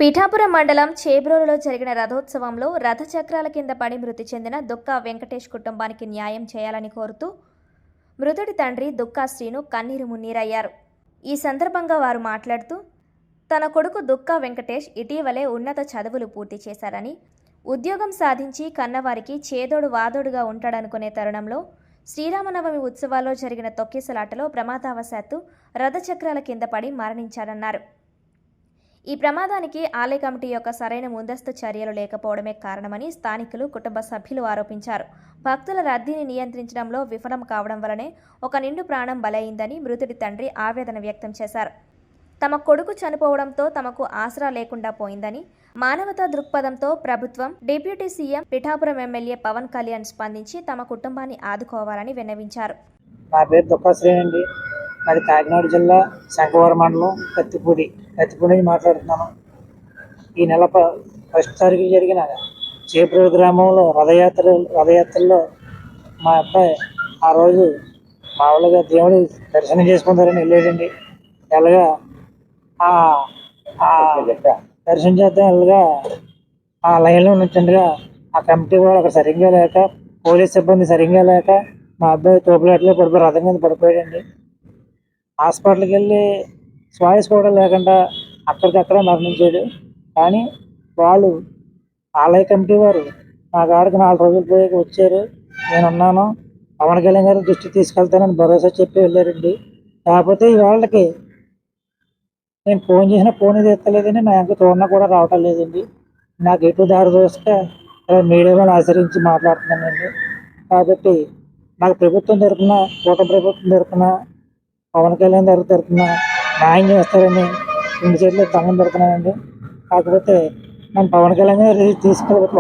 పీఠాపురం మండలం చేబ్రోలులో జరిగిన రథోత్సవంలో రథచక్రాల కింద పడి మృతి చెందిన దుక్కా వెంకటేష్ కుటుంబానికి న్యాయం చేయాలని కోరుతూ మృతుడి తండ్రి దుక్కా శ్రీను కన్నీరు మున్నీరయ్యారు. ఈ సందర్భంగా వారు మాట్లాడుతూ, తన కొడుకు దుక్కా వెంకటేష్ ఇటీవలే ఉన్నత చదువులు పూర్తి చేశారని, ఉద్యోగం సాధించి కన్నవారికి చేదోడు వాదోడుగా ఉంటాడనుకునే తరుణంలో శ్రీరామనవమి ఉత్సవాల్లో జరిగిన తొక్కిసలాటలో ప్రమాదవశాత్తు రథచక్రాల కింద పడి మరణించాడన్నారు. ఈ ప్రమాదానికి ఆలయ కమిటీ యొక్క సరైన ముందస్తు చర్యలు లేకపోవడమే కారణమని స్థానికులు, కుటుంబ సభ్యులు ఆరోపించారు. భక్తుల రద్దీని నియంత్రించడంలో విఫలం కావడం వల్లనే ఒక నిండు ప్రాణం బలైందని మృతుడి తండ్రి ఆవేదన వ్యక్తం చేశారు. తమ కొడుకు చనిపోవడంతో తమకు ఆసరా లేకుండా పోయిందని, మానవతా దృక్పథంతో ప్రభుత్వం, deputy CM, Pithapuram MLA Pawan Kalyan స్పందించి తమ కుటుంబాన్ని ఆదుకోవాలని విన్నవించారు. నా పేరు దుక్కా శ్రీ అండి. అది కాకినాడ జిల్లా శంఖవరం మండలం కత్తిపూడి నుంచి మాట్లాడుతున్నాను. ఈ నెల 1వ తారీఖు జరిగిన చేబ్రోలు గ్రామంలో రథయాత్రలో మా అబ్బాయి ఆ రోజు మామూలుగా దేవుడి దర్శనం చేసుకుంటారని వెళ్ళాడండి. వెళ్ళగా దర్శనం చేద్దాం వెళ్ళగా ఆ లైన్లో నుంచిండగా ఆ కమిటీ వాళ్ళు అక్కడ సరిగ్గా లేక, పోలీస్ సిబ్బంది సరిగ్గా లేక మా అబ్బాయి తోపులాట్లో పడిపోయి రథం కింద పడిపోయాడండి. హాస్పిటల్కి వెళ్ళి శ్వాస కూడా లేకుండా అక్కడికక్కడే మరణించాడు. కానీ వాళ్ళు ఆలయ కమిటీ వారు మా గారికి 4 రోజులు పోయాక వచ్చారు. నేనున్నాను, పవన్ కళ్యాణ్ గారి దృష్టికి తీసుకెళ్తానని భరోసా చెప్పి వెళ్ళారండి. కాకపోతే వాళ్ళకి నేను ఫోన్ చేసినా ఫోన్ ఇది ఎత్తలేదండి. నా ఎంత చూడన్నా కూడా రావటం లేదండి. నాకు ఎటు దారి దోస్తే మీడియాలో ఆశ్రయించి మాట్లాడుతున్నానండి. కాబట్టి నాకు ప్రభుత్వం తరఫున, కూటమి ప్రభుత్వం తరఫున, పవన్ కళ్యాణ్ గారి తరఫున న్యాయం చేస్తారని 2 చేతులు దండం పెడుతున్నానండి. కాకపోతే నన్ను పవన్ కళ్యాణ్ గారు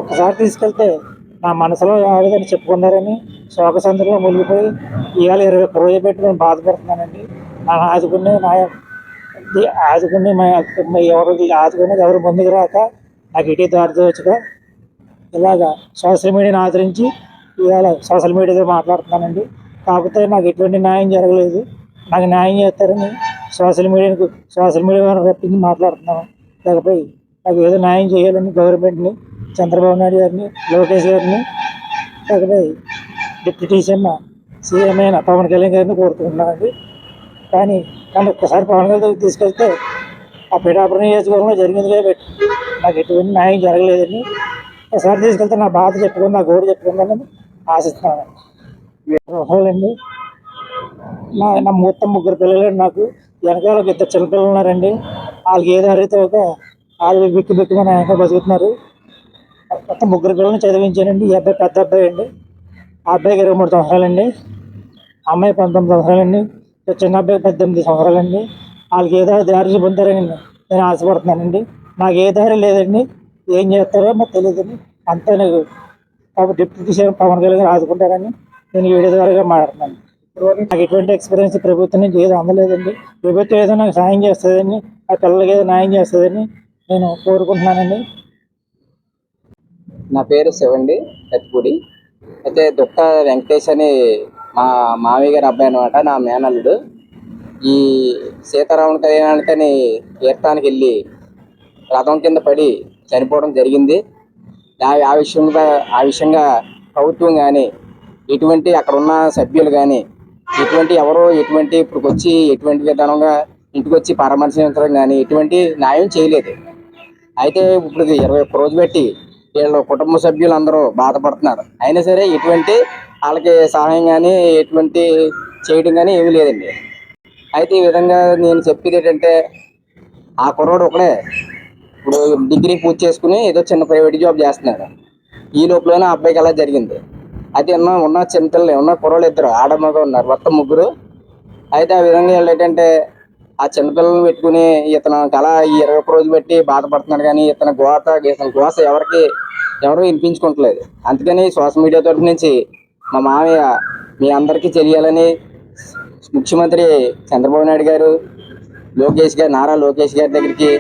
ఒక్కసారి తీసుకెళ్తే నా మనసులో ఆవేదన చెప్పుకున్నారని శోకసంద్రంలో మునిగిపోయి ఇవాళ 21 రోజులు పెట్టి నేను బాధపడుతున్నానండి. నన్ను ఆదుకునేది ఎవరు ముందుకు రాక నాకు ఇటీ దారితోచగా ఇలాగా సోషల్ మీడియాని ఆదరించి ఇవాళ సోషల్ మీడియాతో మాట్లాడుతున్నానండి. కాకపోతే నాకు ఎటువంటి న్యాయం జరగలేదు. నాకు న్యాయం చేస్తారని సోషల్ మీడియా రప్పించి మాట్లాడుతున్నాను. లేకపోతే నాకు ఏదో న్యాయం చేయాలని గవర్నమెంట్ని, చంద్రబాబు నాయుడు గారిని, లోకేష్ గారిని, లేకపోతే డిప్యూటీ సీఎం అయిన పవన్ కళ్యాణ్ గారిని కోరుకుంటున్నానండి. కానీ ఒక్కసారి పవన్ కళ్యాణ్ తీసుకెళ్తే ఆ పిఠాపురం నియోజకవర్గంలో జరిగింది కాబట్టి నాకు ఎటువంటి న్యాయం జరగలేదని ఒకసారి తీసుకెళ్తే నా బాధ చెప్పుకుంది, నా గోడు చెప్పుకుందానని ఆశిస్తున్నాను. అండి నా మొత్తం 3 పిల్లలండి. నాకు వెనకాల 2 చిన్నపిల్లలు ఉన్నారండి. వాళ్ళకి ఏదో అరిగితే వాళ్ళు బిక్కుమని వెనక బతుకుతున్నారు. మొత్తం 3 పిల్లల్ని చదివించానండి. ఈ అబ్బాయి పెద్ద అబ్బాయి అండి. ఆ అబ్బాయికి 23 సంవత్సరాలండి. అమ్మాయి 19 సంవత్సరాలండి. చిన్న అబ్బాయి 18 సంవత్సరాలండి. వాళ్ళకి ఏదో దారి పొందారని నేను ఆశపడుతున్నానండి. నాకు ఏ దారి లేదండి. ఏం చేస్తారో నాకు తెలియదండి. అంతే నాకు కాబట్టి డిప్యూటీ సీఎం పవన్ కళ్యాణ్ ఆదుకుంటారని నేను వీడియో ద్వారా మాట్లాడుతున్నాను. నాకు ఎటువంటి ఎక్స్పీరియన్స్ ప్రభుత్వం నుంచి ఏదో అందలేదండి. ప్రభుత్వం ఏదో నాకు సాయం చేస్తుందని, ఆ పిల్లలకి ఏదో న్యాయం చేస్తుందని నేను కోరుకుంటున్నానండి. నా పేరు శివండి, కత్తిపూడి. అయితే దుక్కా వెంకటేష్ అని మా మామయ్య గారి అబ్బాయి అనమాట, నా మేనల్లుడు. ఈ సీతారాముల కళ్యాణానికని తీర్థానికి వెళ్ళి రథం కింద పడి చనిపోవడం జరిగింది. ఆ విషయంగా ప్రభుత్వం కానీ, ఎటువంటి అక్కడ ఉన్న సభ్యులు కానీ ఎటువంటి ఇప్పుడు వచ్చి ఎటువంటి విధానంగా ఇంటికి వచ్చి పరామర్శించడం కానీ ఎటువంటి న్యాయం చేయలేదు. అయితే ఇప్పుడు 21 రోజు పెట్టి వీళ్ళ కుటుంబ సభ్యులు అందరూ బాధపడుతున్నారు. అయినా సరే ఎటువంటి వాళ్ళకి సహాయం కానీ ఎటువంటి చేయడం కానీ ఏమీ లేదండి. అయితే ఈ విధంగా నేను చెప్పేది ఏంటంటే, ఆ కుర్రోడు ఒకడే ఇప్పుడు డిగ్రీ పూర్తి చేసుకుని ఏదో చిన్న ప్రైవేట్ జాబ్ చేస్తున్నాడు. ఈ లోపలనే ఆ అబ్బాయికి అలా జరిగింది. అయితే ఉన్న చిన్నపిల్లలు ఉన్న కుర్రోళ్ళు 2 ఆడమగ ఉన్నారు, మొత్తం 3. అయితే ఆ విధంగా ఏంటంటే ఆ చిన్నపిల్లలను పెట్టుకుని ఇతను అలా 21 రోజు పెట్టి బాధపడుతున్నాడు. కానీ ఇతని గోస ఎవరు వినిపించుకోవట్లేదు. అందుకని సోషల్ మీడియా తరఫు నుంచి మా మామయ్య మీ అందరికీ తెలియాలని ముఖ్యమంత్రి చంద్రబాబు నాయుడు గారు, నారా లోకేష్ గారి దగ్గరికి,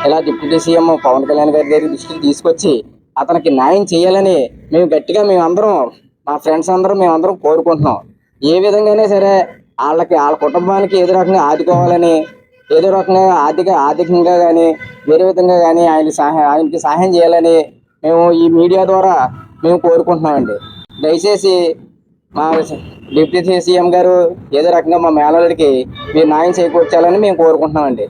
ఇలా డిప్యూటీ సీఎం పవన్ కళ్యాణ్ గారి దగ్గర దృష్టికి తీసుకొచ్చి అతనికి న్యాయం చేయాలని మేము గట్టిగా మా ఫ్రెండ్స్ మేమందరం కోరుకుంటున్నాం. ఏ విధంగానే సరే వాళ్ళ కుటుంబానికి ఏదో రకంగా ఆదుకోవాలని ఏదో రకంగా ఆర్థికంగా కానీ వేరే విధంగా కానీ ఆయనకి సహాయం చేయాలని మేము ఈ మీడియా ద్వారా మేము కోరుకుంటున్నామండి. దయచేసి మా డిప్యూటీ సీఎం గారు ఏదో రకంగా మా మేనల్లుడికి మీరు న్యాయం చేకూర్చాలని మేము కోరుకుంటున్నామండి.